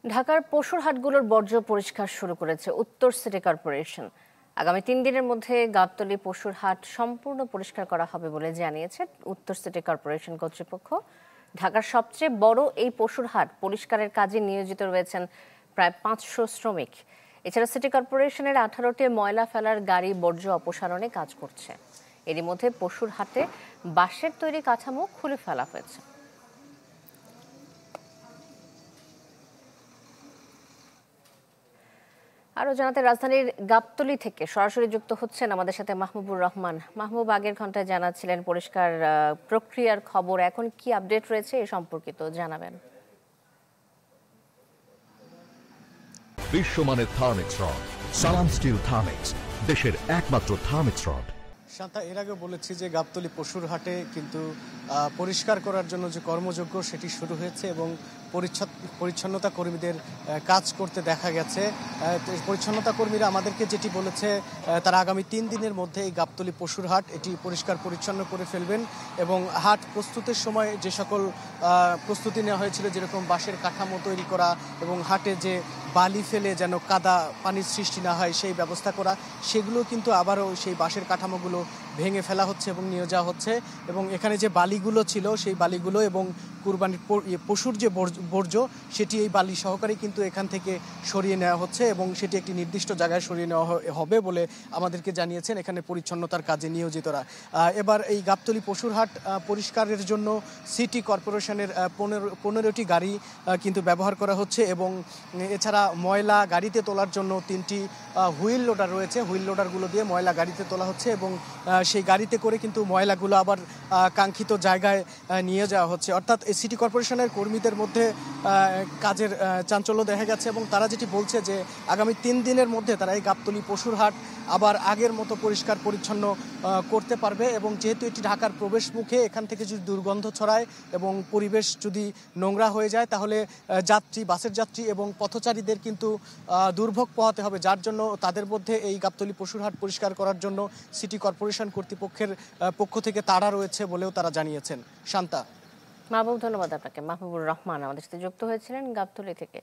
ঢাকার পশুর হাটগুলোর বর্জ্য পরিষ্কার শুরু করেছে উত্তর সিটি কর্পোরেশন। আগামী ৩ দিনের মধ্যে গাবতলী পশুর হাট সম্পূর্ণ পরিষ্কার করা হবে বলে জানিয়েছে উত্তর সিটি কর্পোরেশন কর্তৃপক্ষ। ঢাকার সবচেয়ে বড় এই পশুর হাট পরিষ্কারের কাজে নিয়োজিত রয়েছেন প্রায় ৫০০ শ্রমিক। এছাড়া সিটি কর্পোরেশনের ১৮টি ময়লা ফেলার গাড়ি বর্জ্য অপসারণে কাজ করছে। এরই মধ্যে পশুর হাটে বাঁশের তৈরি কাঠামো খুলে ফেলা হয়েছে। আরও জানাতে রাজধানীর গাবতলী থেকে সরাসরি যুক্ত হচ্ছেন আমাদের সাথে মাহবুবুর রহমান। মাহবুব, আগের ঘন্টায় জানাচ্ছিলেন পরিষ্কার প্রক্রিয়ার খবর, এখন কি আপডেট রয়েছে এ সম্পর্কিত জানাবেন। বিশ্বমানের থার্মিক্স রড, সালাম স্টিল থার্মিক্স, দেশের একমাত্র থার্মিক্স রড। শান্তা, এর আগে বলেছি যে গাবতলী পশুর হাটে কিন্তু পরিষ্কার করার জন্য যে কর্মযজ্ঞ সেটি শুরু হয়েছে এবং পরিচ্ছন্নতা কর্মীদের কাজ করতে দেখা গেছে। পরিচ্ছন্নতা কর্মীরা আমাদেরকে যেটি বলেছে, তারা আগামী ৩ দিনের মধ্যে এই গাবতলী পশুর হাট এটি পরিষ্কার পরিচ্ছন্ন করে ফেলবেন এবং হাট প্রস্তুতের সময় যে সকল প্রস্তুতি নেওয়া হয়েছিল, যেরকম বাঁশের কাঠামো তৈরি করা এবং হাটে যে বালি ফেলে যেন কাদা পানির সৃষ্টি না হয় সেই ব্যবস্থা করা, সেগুলো কিন্তু আবারও সেই বাঁশের কাঠামোগুলো ভেঙে ফেলা হচ্ছে এবং নিয়ে যাওয়া হচ্ছে। এবং এখানে যে বালিগুলো ছিল সেই বালিগুলো এবং কুরবানির পশুর যে বর্জ্য সেটি এই বালি সহকারে কিন্তু এখান থেকে সরিয়ে নেওয়া হচ্ছে এবং সেটি একটি নির্দিষ্ট জায়গায় সরিয়ে নেওয়া হবে বলে আমাদেরকে জানিয়েছেন এখানে পরিচ্ছন্নতার কাজে নিয়োজিতরা। এবার এই গাবতলী পশুর হাট পরিষ্কারের জন্য সিটি কর্পোরেশনের 15টি গাড়ি কিন্তু ব্যবহার করা হচ্ছে এবং এছাড়া ময়লা গাড়িতে তোলার জন্য 3টি হুইল লোডার রয়েছে। হুইল লোডারগুলো দিয়ে ময়লা গাড়িতে তোলা হচ্ছে এবং সেই গাড়িতে করে কিন্তু ময়লাগুলো আবার কাঙ্ক্ষিত জায়গায় নিয়ে যাওয়া হচ্ছে। অর্থাৎ এই সিটি কর্পোরেশনের কর্মীদের মধ্যে কাজের চাঞ্চল্য দেখা গেছে এবং তারা যেটি বলছে যে আগামী 3 দিনের মধ্যে তারা এই গাবতলী পশুর হাট আবার আগের মতো পরিষ্কার পরিচ্ছন্ন করতে পারবে। এবং যেহেতু এটি ঢাকার প্রবেশ মুখে, এখান থেকে যদি দুর্গন্ধ ছড়ায় এবং পরিবেশ যদি নোংরা হয়ে যায় তাহলে বাসের যাত্রী এবং পথচারীদের কিন্তু দুর্ভোগ পোহাতে হবে, যার জন্য তাদের মধ্যে এই গাবতলী পশুর হাট পরিষ্কার করার জন্য সিটি কর্পোরেশন কর্তৃপক্ষের পক্ষ থেকে তাড়া রয়েছে বলেও তারা জানিয়েছেন। শান্তা। মাহবুব, ধন্যবাদ আপনাকে। মাহবুবুর রহমান আমাদের সাথে যুক্ত হয়েছিলেন গাবতলী থেকে।